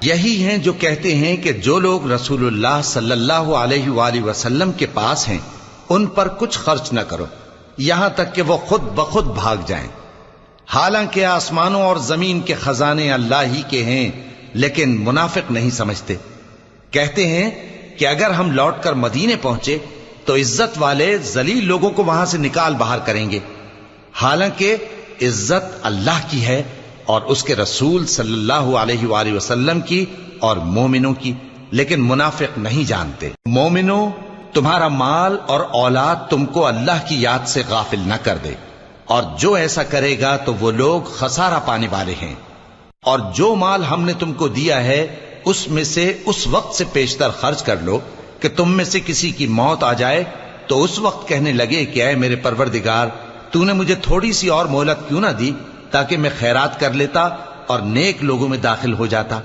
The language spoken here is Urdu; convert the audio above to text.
یہی ہیں جو کہتے ہیں کہ جو لوگ رسول اللہ صلی اللہ علیہ وآلہ وسلم کے پاس ہیں ان پر کچھ خرچ نہ کرو یہاں تک کہ وہ خود بخود بھاگ جائیں، حالانکہ آسمانوں اور زمین کے خزانے اللہ ہی کے ہیں، لیکن منافق نہیں سمجھتے۔ کہتے ہیں کہ اگر ہم لوٹ کر مدینے پہنچے تو عزت والے ذلیل لوگوں کو وہاں سے نکال باہر کریں گے، حالانکہ عزت اللہ کی ہے اور اس کے رسول صلی اللہ علیہ وآلہ وسلم کی اور مومنوں کی، لیکن منافق نہیں جانتے۔ مومنوں، تمہارا مال اور اولاد تم کو اللہ کی یاد سے غافل نہ کر دے، اور جو ایسا کرے گا تو وہ لوگ خسارہ پانے والے ہیں۔ اور جو مال ہم نے تم کو دیا ہے اس میں سے اس وقت سے پیشتر خرچ کر لو کہ تم میں سے کسی کی موت آ جائے تو اس وقت کہنے لگے کہ اے میرے پروردگار، تو نے مجھے تھوڑی سی اور مہلت کیوں نہ دی تاکہ میں خیرات کر لیتا اور نیک لوگوں میں داخل ہو جاتا۔